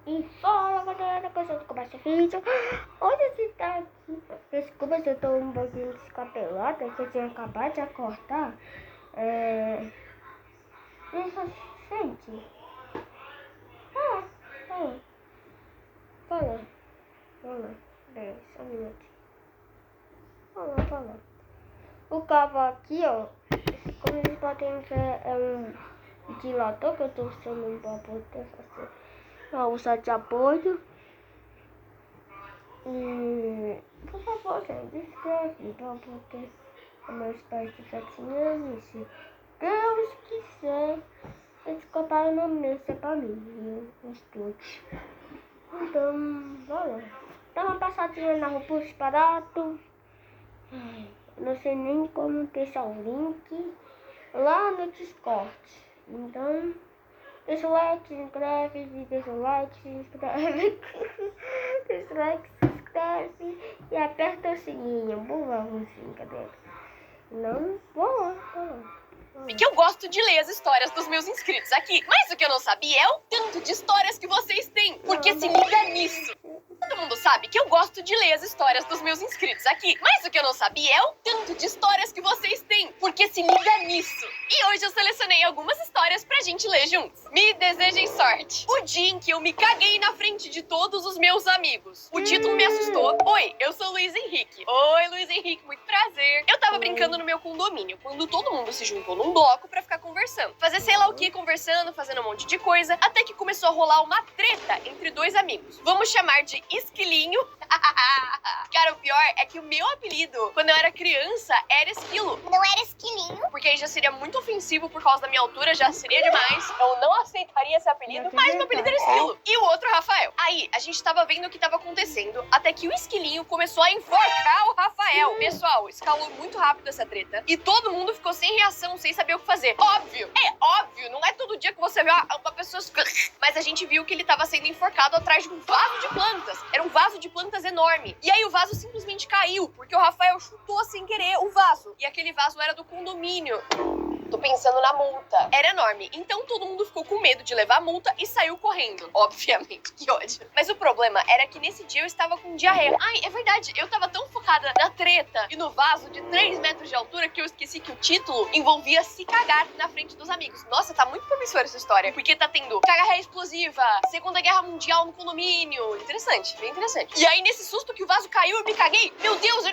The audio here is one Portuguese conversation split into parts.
E fala galera, que eu sou do Começo Vídeo. Hoje você tá aqui. Desculpa se eu tô um pouquinho descapelada, que eu tinha acabado de acordar. Isso, gente. Fala. Peraí, só um minuto. Fala. O cabo aqui, ó. Como vocês podem ver, é um ventilador que eu tô usando pra poder fazer. Pra usar de apoio. E por favor, gente, escreve pra poder meus pais estiverem se Deus quiser, eles colocaram o nome desse pra mim, viu? Os dois. Então, valeu. Dá uma passadinha na rua barato. Não sei nem como deixar o link lá no Discord. Então, deixa o like, se inscreve, deixa o like, se inscreve. Deixa o like, se inscreve e aperta o sininho. Boa, música, cadê? Não, boa. Que eu gosto de ler as histórias dos meus inscritos aqui. Mas o que eu não sabia é o tanto de histórias que vocês têm. Porque se liga nisso. Todo mundo sabe que eu gosto de ler as histórias dos meus inscritos aqui. Mas o que eu não sabia é o tanto de histórias que vocês têm. Porque se liga nisso. E hoje eu selecionei algumas histórias pra gente ler juntos. Me desejem sorte. O dia em que eu me caguei na frente de todos os meus amigos. O título me assustou. Oi, eu sou o Luiz Henrique. Oi, Luiz Henrique, muito prazer. Eu tava brincando no meu condomínio, quando todo mundo se juntou num bloco pra ficar conversando. Fazer sei lá o que conversando, fazendo um monte de coisa, até que começou a rolar uma treta entre dois amigos. Vamos chamar de Esquilinho. Cara, o pior é que o meu apelido, quando eu era criança, era Esquilo. Não era Esquilinho? Porque aí já seria muito ofensivo por causa da minha altura, já seria demais. Eu não aceitaria esse apelido, mas meu apelido era Esquilo. E o outro, Rafael. Aí, a gente tava vendo o que tava acontecendo, até que o Esquilinho começou a enforcar o Rafael. Pessoal, escalou muito rápido essa treta. E todo mundo ficou sem reação, sem saber o que fazer. Óbvio, não é todo dia que você vê uma pessoa... Mas a gente viu que ele tava sendo enforcado atrás de um vaso de plantas. Era um vaso de plantas enorme. E aí o vaso simplesmente caiu, porque o Rafael chutou sem querer o vaso. E aquele vaso era do condomínio. Tô pensando na multa. Era enorme. Então todo mundo ficou com medo de levar a multa e saiu correndo. Obviamente, que ódio. Mas o problema era que nesse dia eu estava com diarreia. Ai, é verdade. Eu tava tão focada na treta e no vaso de 3 metros de altura que eu esqueci que o título envolvia se cagar na frente dos amigos. Nossa, tá muito promissora essa história. Porque tá tendo cagarreia explosiva, Segunda Guerra Mundial no condomínio. Interessante, bem interessante. E aí, nesse susto que o vaso caiu, eu me caguei. Meu Deus, eu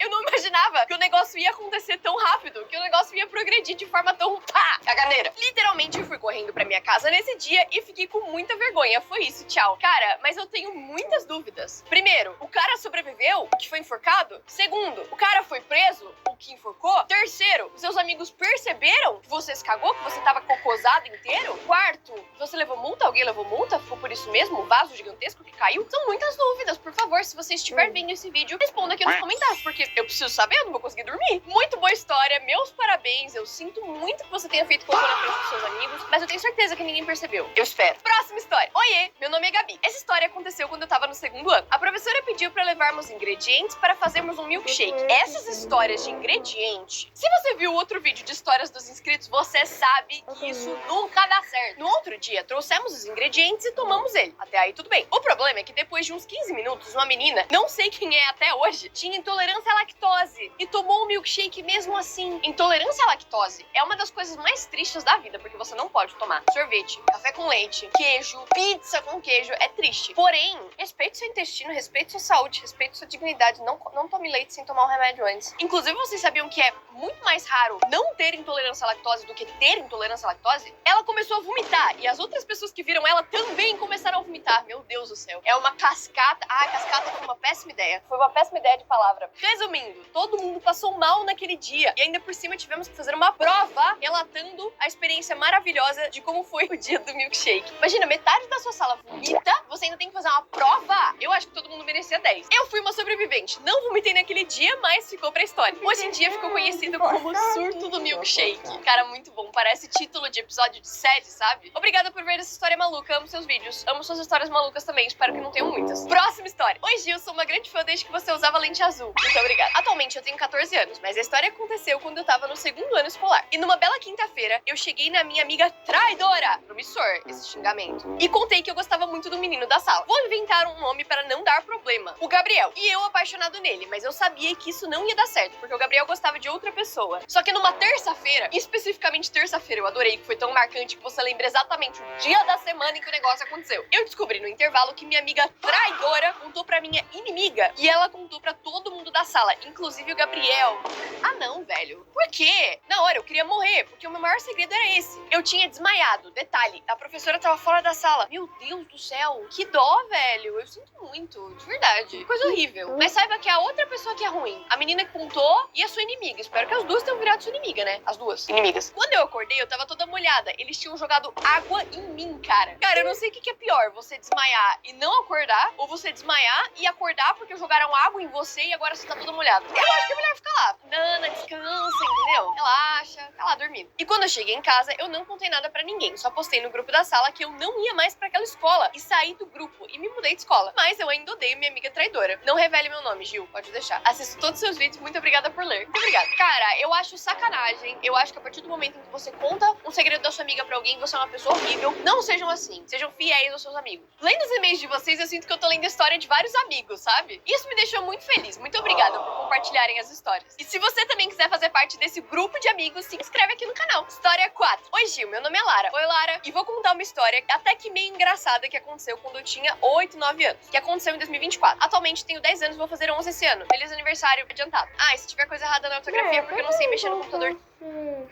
não imaginava que o negócio ia acontecer tão rápido, que o negócio ia progredir de forma tão... Caganeira. Literalmente, eu fui correndo pra minha casa nesse dia e fiquei com muita vergonha. Foi isso, tchau. Cara, mas eu tenho muitas dúvidas. Primeiro, o cara sobreviveu, o que foi enforcado? Segundo, o cara foi preso, o que enforcou? Terceiro, seus amigos perceberam que você se cagou, que você tava cocosado inteiro? Quarto, você levou multa? Alguém levou multa? Ficou por isso mesmo? O vaso gigantesco que caiu? São muitas dúvidas. Por favor, se você estiver vendo esse vídeo, responda aqui nos comentários, porque eu preciso saber, eu não vou conseguir dormir. Muito boa história, meus parabéns. Eu sinto muito que você tenha feito cocô na frente dos seus amigos, mas eu tenho certeza que ninguém percebeu. Eu espero. Próxima história. Oiê, meu nome é Gabi. Essa história aconteceu quando eu tava no 2º ano. A professora pediu pra levarmos ingredientes para fazermos um milkshake. Essas histórias de ingrediente, se você viu outro vídeo de histórias dos inscritos, você sabe que isso nunca dá certo. No outro dia, trouxemos os ingredientes e tomamos ele. Até aí, tudo bem. O problema é que depois de uns 15 minutos, uma menina, não sei quem é até hoje, tinha intolerância à lactose e tomou o milkshake mesmo assim. Intolerância à lactose é uma das coisas mais tristes da vida, porque você não pode tomar sorvete, café com leite, queijo, pizza com queijo. É triste. Porém, respeite seu intestino, respeite sua saúde, respeite sua dignidade. Não tome leite sem tomar o remédio antes. Inclusive, vocês sabiam que é muito mais raro não ter intolerância à lactose do que ter intolerância à lactose? Ela começou a vomitar e as outras pessoas que viram ela também começaram a vomitar. Meu Deus do céu. É uma cascata. Cascata foi uma péssima ideia. Foi uma péssima ideia de palavra. Resumindo, todo mundo passou mal naquele dia. E ainda por cima tivemos que fazer uma prova relatando a experiência maravilhosa de como foi o dia do milkshake. Imagina, metade da sua sala vomita, você ainda tem que fazer uma prova. Eu acho que todo mundo merecia 10. Eu fui uma sobrevivente. Não vomitei naquele dia, mas ficou pra história. Hoje em dia ficou conhecido como surto do milkshake. Cara, muito bom. Parece título de episódio de série, sabe? Obrigada por ver essa história maluca. Amo seus vídeos. Amo suas histórias malucas também. Espero que não tenham muitas. Próxima história. Oi, Gil. Sou uma grande fã desde que você usava lente azul. Muito obrigada. Atualmente eu tenho 14 anos, mas a história aconteceu quando eu tava no 2º ano escolar. contar. E numa bela quinta-feira, eu cheguei na minha amiga traidora, promissor esse xingamento, e contei que eu gostava muito do menino da sala. Vou inventar um nome para não dar problema. O Gabriel. E eu apaixonado nele, mas eu sabia que isso não ia dar certo, porque o Gabriel gostava de outra pessoa. Só que numa terça-feira, especificamente terça-feira, eu adorei que foi tão marcante que você lembra exatamente o dia da semana em que o negócio aconteceu. Eu descobri no intervalo que minha amiga traidora contou pra minha inimiga, e ela contou pra todo mundo da sala, inclusive o Gabriel. Ah não, velho. Por quê? Na hora eu queria morrer, porque o meu maior segredo era esse. Eu tinha desmaiado. Detalhe, a professora tava fora da sala. Meu Deus do céu, que dó, velho. Eu sinto muito, de verdade. Coisa horrível. Mas saiba que a outra pessoa que é ruim, a menina que contou e a sua inimiga. Espero que as duas tenham virado sua inimiga, né? As duas inimigas. Quando eu acordei, eu tava toda molhada. Eles tinham jogado água em mim, cara. Cara, eu não sei o que é pior, você desmaiar e não acordar, ou você desmaiar e acordar porque jogaram água em você e agora você tá toda molhada. Eu acho que é melhor ficar lá. Nana, descansa, entendeu? Relaxa, fica lá dormindo. E quando eu cheguei em casa, eu não contei nada pra ninguém. Só postei no grupo da sala que eu não ia mais pra aquela escola. E saí do grupo e me mudei de escola. Mas eu ainda odeio minha amiga traidora. Não revele meu nome, Gil. Pode deixar. Assisto todos os seus vídeos. Muito obrigada por ler. Muito obrigada. Cara, eu acho sacanagem. Eu acho que a partir do momento em que você conta um segredo da sua amiga pra alguém, você é uma pessoa horrível. Não sejam assim. Sejam fiéis aos seus amigos. Lendo os e-mails de vocês, eu sinto que eu tô lendo a história de vários amigos, sabe? Isso me deixou muito feliz. Muito obrigada por compartilharem as histórias. E se você também quiser fazer parte desse grupo de amigos, se inscreve aqui no canal. História 4. Oi, Gil. Meu nome é Lara. Oi, Lara. E vou contar uma história até que meio engraçada que aconteceu quando eu tinha 8, 9 anos. Que aconteceu em 2024. Atualmente tenho 10 anos, vou fazer 11 esse ano. Feliz aniversário adiantado. Ah, e se tiver coisa errada na ortografia é porque eu não sei mexer no computador.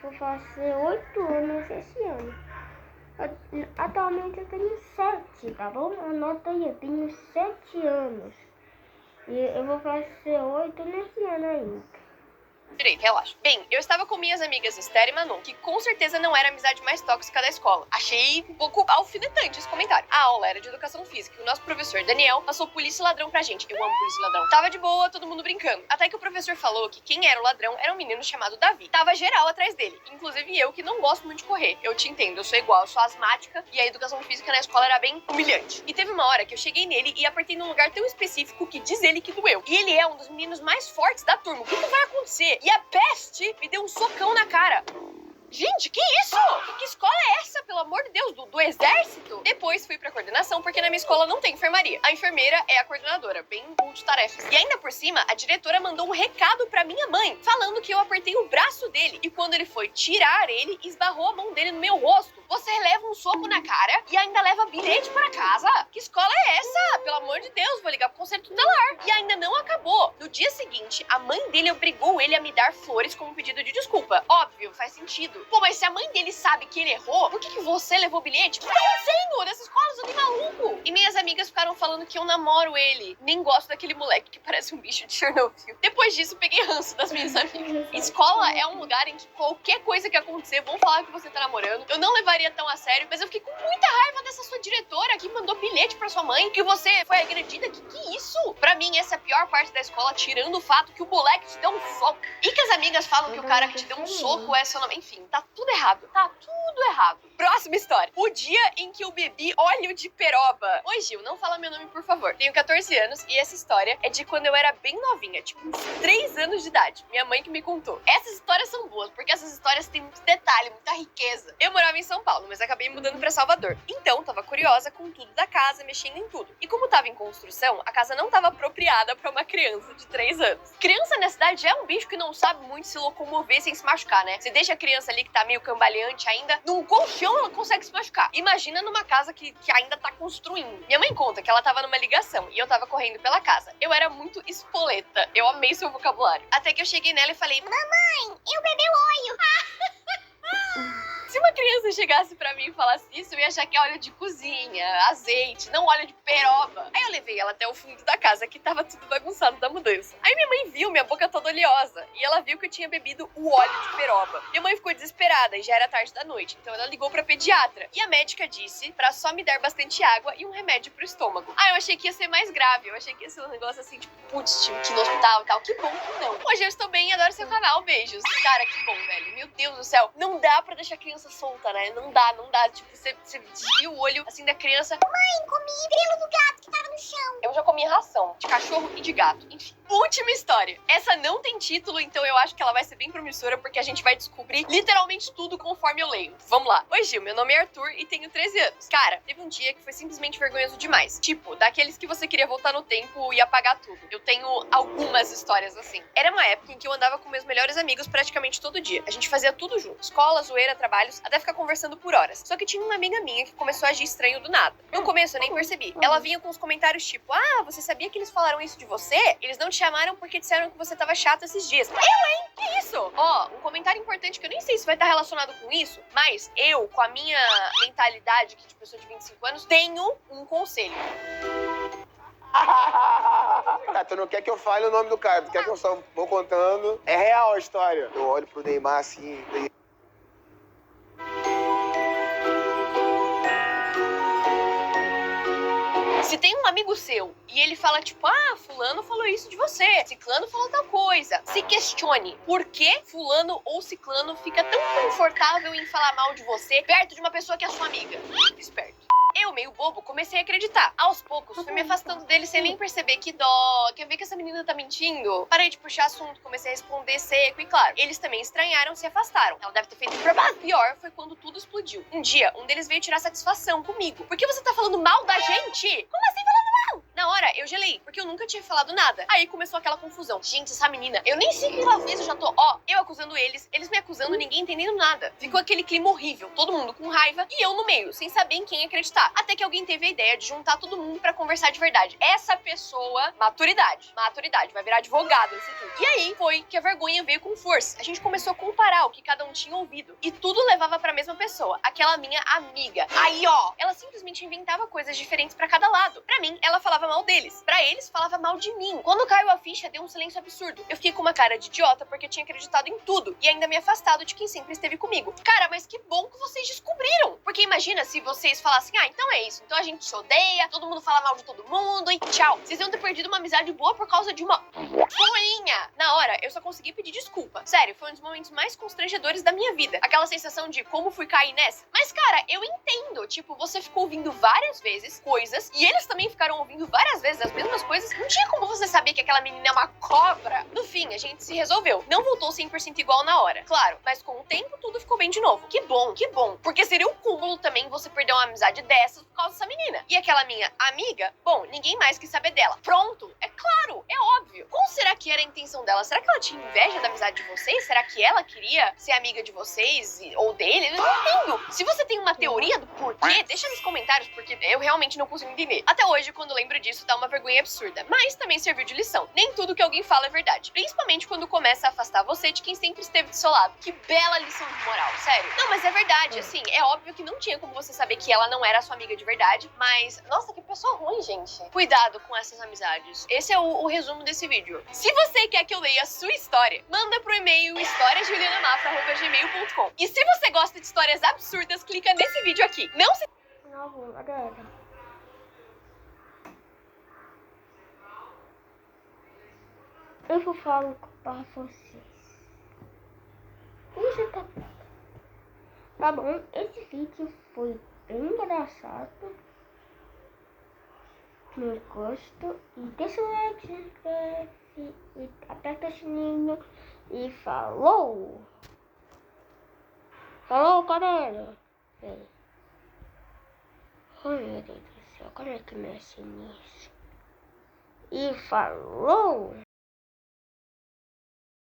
Vou fazer 8 anos esse ano. Atualmente eu tenho 7, tá bom? Anota aí, eu tenho 7 anos. E eu vou fazer 8 nesse ano ainda. Direito, relaxa. Bem, eu estava com minhas amigas Esther e Manu, que com certeza não era a amizade mais tóxica da escola. Achei um pouco alfinetante esse comentário. A aula era de educação física e o nosso professor Daniel passou polícia e ladrão pra gente. Eu amo polícia e ladrão. Tava de boa, todo mundo brincando. Até que o professor falou que quem era o ladrão era um menino chamado Davi. Tava geral atrás dele, inclusive eu, que não gosto muito de correr. Eu te entendo, eu sou igual, eu sou asmática e a educação física na escola era bem humilhante. E teve uma hora que eu cheguei nele e apertei num lugar tão específico que diz ele que doeu. E ele é um dos meninos mais fortes da turma. O que vai acontecer? E a peste me deu um socão na cara. Gente, que isso? Que escola é essa, pelo amor de Deus? Do exército? Depois fui pra coordenação, porque na minha escola não tem enfermaria. A enfermeira é a coordenadora, bem multitarefas. E ainda por cima, a diretora mandou um recado pra minha mãe, falando que eu apertei o braço dele. E quando ele foi tirar ele, esbarrou a mão dele no meu rosto. Você leva um soco na cara e ainda leva bilhete para casa? Que escola é essa? Pelo amor de Deus, vou ligar pro conselho tutelar. E ainda não acabou. No dia seguinte, a mãe dele obrigou ele a me dar flores como pedido de desculpa. Óbvio, faz sentido. Pô, mas se a mãe dele sabe que ele errou, por que você levou bilhete? O que tá acontecendo? Nessa escola eu tô maluco. E minhas amigas ficaram falando que eu namoro ele. Nem gosto daquele moleque que parece um bicho de Chernobyl. Depois disso, peguei ranço das minhas amigas. Escola é um lugar em que qualquer coisa que acontecer, vão falar que você tá namorando. Eu não levaria tão a sério, mas eu fiquei com muita raiva dessa sua diretora que mandou bilhete pra sua mãe que você foi agredida. Que isso? Pra mim, essa é a pior parte da escola, tirando o fato que o moleque te deu um soco. E que as amigas falam que o cara que te deu um soco é seu nome. Enfim, tá tudo errado. Tá tudo errado. Próxima história. O dia em que eu bebi óleo de peroba. Oi, Gil, não fala meu nome, por favor. Tenho 14 anos e essa história é de quando eu era bem novinha, tipo uns 3 anos de idade. Minha mãe que me contou. Essas histórias são boas, porque essas histórias têm muito detalhe, muita riqueza. Eu morava em São Paulo, mas acabei mudando pra Salvador. Então, tava curiosa com tudo da casa, mexendo em tudo. E como tava em construção, a casa não tava apropriada pra uma criança de 3 anos. Criança nessa idade já é um bicho que não sabe muito se locomover sem se machucar, né? Você deixa a criança ali que tá meio cambaleante ainda, num colchão ela consegue se machucar. Imagina numa casa que ainda tá construindo. Minha mãe conta que ela tava numa ligação e eu tava correndo pela casa. Eu era muito espoleta. Eu amei seu vocabulário. Até que eu cheguei nela e falei: mamãe, eu bebi óleo. Se uma criança chegasse pra mim e falasse isso, eu ia achar que é óleo de cozinha, azeite, não óleo de peroba. Aí eu levei ela até o fundo da casa, que tava tudo bagunçado da mudança. Aí minha mãe viu minha boca toda oleosa, e ela viu que eu tinha bebido o óleo de peroba. Minha mãe ficou desesperada, e já era tarde da noite, então ela ligou pra pediatra. E a médica disse pra só me dar bastante água e um remédio pro estômago. Ah, eu achei que ia ser mais grave, eu achei que ia ser um negócio assim, tipo, putz, tive que ir no hospital e tal. Que bom que não. Hoje eu estou bem e adoro seu canal, beijos. Cara, que bom, velho. Meu Deus do céu. Não dá pra deixar a criança solta, né? Não dá. Tipo, você desvia o olho, assim, da criança. Mãe, comi grilo do gato que tava no chão. Eu já comi ração de cachorro e de gato. Enfim. Última história. Essa não tem título, então eu acho que ela vai ser bem promissora, porque a gente vai descobrir literalmente tudo conforme eu leio. Vamos lá. Oi, Gil, meu nome é Arthur e tenho 13 anos. Cara, teve um dia que foi simplesmente vergonhoso demais. Tipo, daqueles que você queria voltar no tempo e apagar tudo. Eu tenho algumas histórias assim. Era uma época em que eu andava com meus melhores amigos praticamente todo dia. A gente fazia tudo junto. Escola, zoeira, trabalhos, até ficar conversando por horas. Só que tinha uma amiga minha que começou a agir estranho do nada. No começo eu nem percebi. Ela vinha com os comentários tipo, ah, você sabia que eles falaram isso de você? Eles não te chamaram porque disseram que você tava chato esses dias. Eu, hein? Que isso? Ó, um comentário importante que eu nem sei se vai estar relacionado com isso, mas eu, com a minha mentalidade aqui de pessoa de 25 anos, tenho um conselho. Tá, tu não quer que eu fale o nome do cara, tu quer que eu só vou contando. É real a história. Eu olho pro Neymar assim, Se tem um amigo seu e ele fala tipo, ah, fulano falou isso de você, ciclano falou tal coisa, se questione por que fulano ou ciclano fica tão confortável em falar mal de você perto de uma pessoa que é sua amiga. Esperto. Eu, meio bobo, comecei a acreditar. Aos poucos, fui me afastando dele sem nem perceber. Que dó, quer ver que essa menina tá mentindo? Parei de puxar assunto, comecei a responder seco e claro, eles também estranharam, se afastaram. Ela deve ter feito um trabalho. Pior foi quando tudo explodiu. Um dia, um deles veio tirar satisfação comigo. Por que você tá falando mal da gente? Como assim falando mal? Na hora, eu gelei, porque eu nunca tinha falado nada. Aí começou aquela confusão. Gente, essa menina, eu nem sei o que ela fez, eu já tô, ó, eu acusando eles me acusando, ninguém entendendo nada. Ficou aquele clima horrível, todo mundo com raiva e eu no meio, sem saber em quem acreditar. Até que alguém teve a ideia de juntar todo mundo pra conversar de verdade. Essa pessoa, maturidade, vai virar advogado nesse tudo. E aí foi que a vergonha veio com força. A gente começou a comparar o que cada um tinha ouvido. E tudo levava pra mesma pessoa, aquela minha amiga. Aí, ó, ela simplesmente inventava coisas diferentes pra cada lado. Pra mim, ela falava mal deles. Pra eles, falava mal de mim. Quando caiu a ficha, deu um silêncio absurdo. Eu fiquei com uma cara de idiota porque eu tinha acreditado em tudo. E ainda me afastado de quem sempre esteve comigo. Cara, mas que bom que vocês descobriram. Porque imagina se vocês falassem, ah, então é isso. Então a gente se odeia, todo mundo fala mal de todo mundo e tchau. Vocês iam ter perdido uma amizade boa por causa de uma folhinha. Na hora, eu só consegui pedir desculpa. Sério, foi um dos momentos mais constrangedores da minha vida. Aquela sensação de como fui cair nessa. Mas, cara, eu entendo. Tipo, você ficou ouvindo várias vezes coisas e eles também ficaram ouvindo várias vezes as mesmas coisas. Não tinha como você saber que aquela menina é uma cobra. No fim, a gente se resolveu. Não voltou 100% igual na hora. Claro, mas com o tempo tudo ficou bem de novo. Que bom, que bom. Porque seria um cúmulo também você perder uma amizade dessas por causa dessa menina. E aquela minha amiga, bom, ninguém mais quis saber dela. Pronto, é claro, é óbvio. Qual será que era a intenção dela? Será que ela tinha inveja da amizade de vocês? Será que ela queria ser amiga de vocês ou dele? Eu não entendo. Se você tem uma teoria do porquê, deixa nos comentários, porque eu realmente não consigo entender. Até hoje, quando lembro disso, dá uma vergonha absurda. Mas também serviu de lição. Nem tudo que alguém fala é verdade. Principalmente quando começa a afastar você de quem sempre esteve do seu lado. Que bela lição de moral, sério. Não, mas é verdade, assim, é óbvio que não tinha como você saber que ela não era sua amiga de verdade, mas, nossa, que pessoa ruim, gente. Cuidado com essas amizades. Esse é o resumo desse vídeo. Se você quer que eu leia a sua história, manda pro e-mail historiasjulianamafra@gmail.com. E se você gosta de histórias absurdas, clica nesse vídeo aqui. Não se... Não, galera. Eu vou falar para vocês. Isso tá bom, esse vídeo foi bem engraçado. Me gosto e deixa o like, se inscreve e aperta o sininho e falou! Falou, galera! Ai, meu Deus do céu, como é que mexe nisso? E falou!